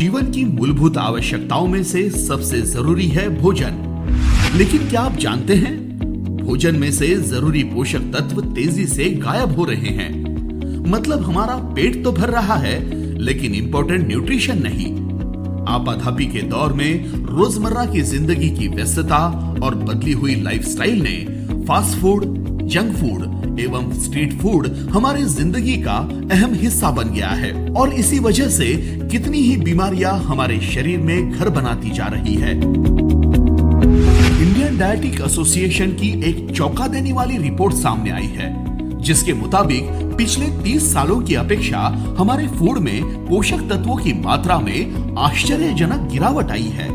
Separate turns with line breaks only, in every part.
जीवन की मूलभूत आवश्यकताओं में से सबसे जरूरी है भोजन। लेकिन क्या आप जानते हैं, भोजन में से जरूरी पोषक तत्व तेजी से गायब हो रहे हैं। मतलब हमारा पेट तो भर रहा है, लेकिन इंपॉर्टेंट न्यूट्रिशन नहीं। आपाधापी के दौर में रोजमर्रा की जिंदगी की व्यस्तता और बदली हुई लाइफस्टाइल ने फास्ट फूड, जंक फूड एवं स्ट्रीट फूड हमारी जिंदगी का अहम हिस्सा बन गया है और इसी वजह से कितनी ही बीमारियां हमारे शरीर में घर बनाती जा रही है। इंडियन डायटिक एसोसिएशन की एक चौंका देने वाली रिपोर्ट सामने आई है, जिसके मुताबिक पिछले 30 सालों की अपेक्षा हमारे फूड में पोषक तत्वों की मात्रा में आश्चर्यजनक गिरावट आई है।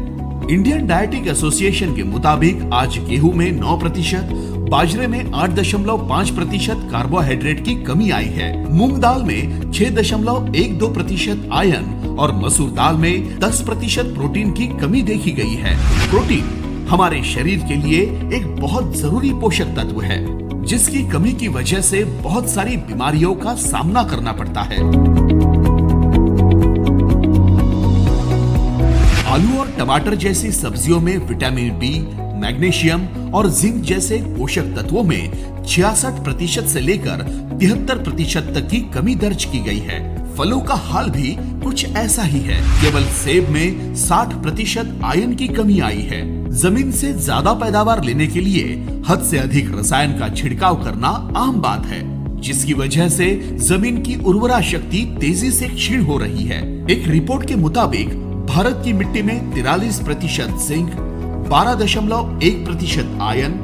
इंडियन डायटिक एसोसिएशन के मुताबिक आज गेहूं में 9%, बाजरे में 8.5% कार्बोहाइड्रेट की कमी आई है, मूंग दाल में 6.12% आयरन और मसूर दाल में 10% प्रोटीन की कमी देखी गई है। प्रोटीन हमारे शरीर के लिए एक बहुत जरूरी पोषक तत्व है, जिसकी कमी की वजह से बहुत सारी बीमारियों का सामना करना पड़ता है। आलू और टमाटर जैसी सब्जियों में विटामिन बी, मैग्नीशियम और जिंक जैसे पोषक तत्वों में 66% से लेकर 73% तक की कमी दर्ज की गई है। फलों का हाल भी कुछ ऐसा ही है। केवल सेब में 60% आयरन की कमी आई है। जमीन से ज्यादा पैदावार लेने के लिए हद से अधिक रसायन का छिड़काव करना आम बात है, जिसकी वजह से जमीन की उर्वरा शक्ति तेजी से क्षीण हो रही है। एक रिपोर्ट के मुताबिक भारत की मिट्टी में 43% जिंक, 12.1% आयरन,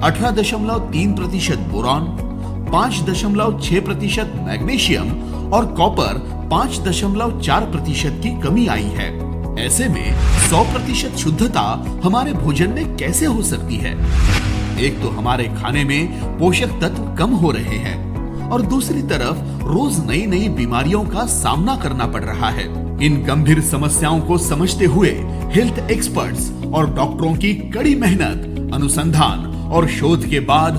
18.3% बोरॉन, 5.6% मैग्नीशियम और कॉपर 5.4% की कमी आई है। ऐसे में 100% शुद्धता हमारे भोजन में कैसे हो सकती है? एक तो हमारे खाने में पोषक तत्व कम हो रहे हैं और दूसरी तरफ रोज नई नई बीमारियों का सामना करना पड़ रहा है। इन गंभीर समस्याओं को समझते हुए हेल्थ एक्सपर्ट्स और डॉक्टरों की कड़ी मेहनत, अनुसंधान और शोध के बाद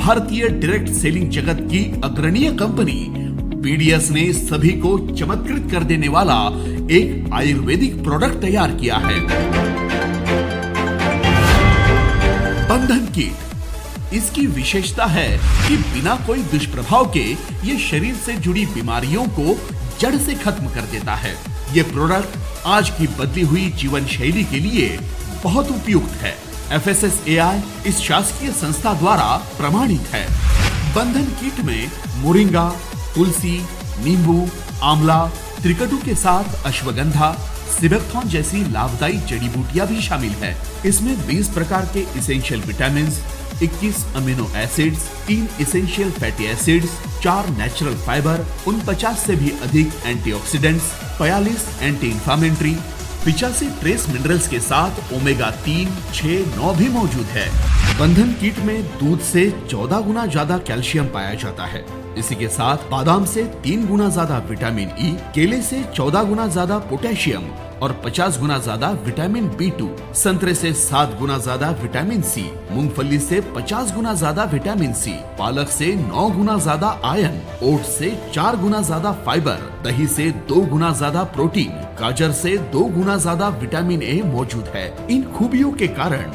भारतीय डायरेक्ट सेलिंग जगत की अग्रणीय कंपनी पीडीएस ने सभी को चमत्कृत कर देने वाला एक आयुर्वेदिक प्रोडक्ट तैयार किया है, बंधन किट। इसकी विशेषता है कि बिना कोई दुष्प्रभाव के ये शरीर से जुड़ी बीमारियों को जड़ से खत्म कर देता है। ये प्रोडक्ट आज की बदली हुई जीवन शैली के लिए बहुत उपयुक्त है। FSSAI इस शासकीय संस्था द्वारा प्रमाणित है। बंधन किट में मोरिंगा, तुलसी, नींबू, आंवला, त्रिकटु के साथ अश्वगंधा, सिबेक्थॉन जैसी लाभदायी जड़ी बूटियां भी शामिल है। इसमें 20 प्रकार के essential vitamin, 21 amino acids, 3 essential fatty acids, 4 natural fibre, 49 से भी अधिक antioxidants, 45 anti inflammatory, 85 trace minerals के साथ ओमेगा 3, 6, 9 भी मौजूद है। बंधन किट में दूध से 14 गुना ज्यादा कैल्शियम पाया जाता है। इसी के साथ बादाम से 3 गुना ज्यादा विटामिन ई, केले से 14 गुना ज्यादा पोटेशियम और 50 गुना ज्यादा विटामिन B2, संतरे से 7 गुना ज्यादा विटामिन सी, मूंगफली से 50 गुना ज्यादा विटामिन सी, पालक से 9 गुना ज्यादा आयरन, ओट से 4 गुना ज्यादा फाइबर, दही से 2 गुना ज्यादा प्रोटीन, गाजर से 2 गुना ज्यादा विटामिन ए मौजूद है। इन खूबियों के कारण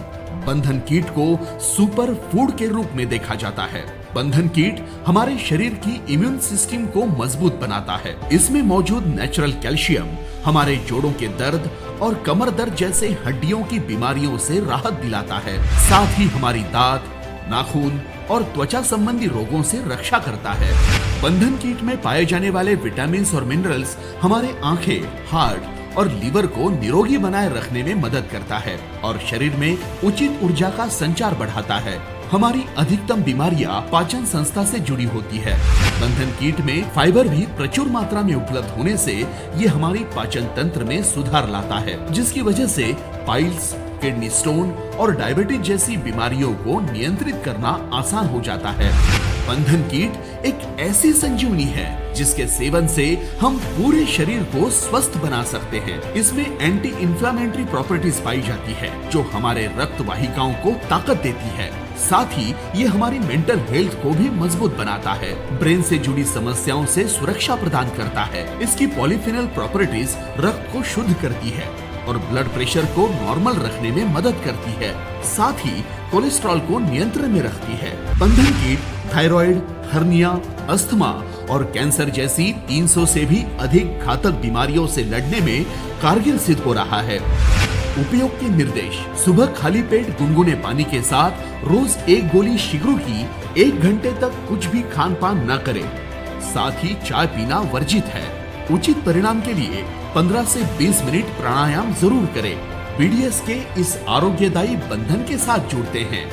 बंधन किट को सुपर फूड के रूप में देखा जाता है। बंधन किट हमारे शरीर की इम्यून सिस्टम को मजबूत बनाता है। इसमें मौजूद नेचुरल कैल्शियम हमारे जोड़ों के दर्द और कमर दर्द जैसे हड्डियों की बीमारियों से राहत दिलाता है। साथ ही हमारी दांत, नाखून और त्वचा संबंधी रोगों से रक्षा करता है। बंधन किट में पाए जाने वाले विटामिन और मिनरल्स हमारे आंखें, हार्ट और लीवर को निरोगी बनाए रखने में मदद करता है और शरीर में उचित ऊर्जा का संचार बढ़ाता है। हमारी अधिकतम बीमारियां पाचन संस्था से जुड़ी होती है। बंधन किट में फाइबर भी प्रचुर मात्रा में उपलब्ध होने से ये हमारी पाचन तंत्र में सुधार लाता है, जिसकी वजह से पाइल्स, किडनी स्टोन और डायबिटीज जैसी बीमारियों को नियंत्रित करना आसान हो जाता है। बंधन कीट एक ऐसी संजीवनी है जिसके सेवन से हम पूरे शरीर को स्वस्थ बना सकते हैं। इसमें एंटी इंफ्लेमेटरी प्रॉपर्टीज पाई जाती है जो हमारे रक्त वाहिकाओं को ताकत देती है। साथ ही ये हमारी मेंटल हेल्थ को भी मजबूत बनाता है, ब्रेन से जुड़ी समस्याओं से सुरक्षा प्रदान करता है। इसकी पॉलीफिनल प्रॉपर्टीज रक्त को शुद्ध करती है और ब्लड प्रेशर को नॉर्मल रखने में मदद करती है। साथ ही कोलेस्ट्रॉल को नियंत्रण में रखती है। बंधन कीट थायराइड, हर्निया, अस्थमा और कैंसर जैसी 300 से भी अधिक घातक बीमारियों से लड़ने में कारगर सिद्ध हो रहा है। उपयोग के निर्देश: सुबह खाली पेट गुनगुने पानी के साथ रोज 1 गोली शिग्रू की 1 घंटे तक कुछ भी खान पान न करें। साथ ही चाय पीना वर्जित है। उचित परिणाम के लिए 15 से 20 मिनट प्राणायाम जरूर करें। BDS के इस आरोग्यदायी बंधन के साथ जुड़ते हैं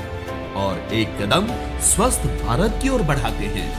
और एक कदम स्वस्थ भारत की ओर बढ़ाते हैं।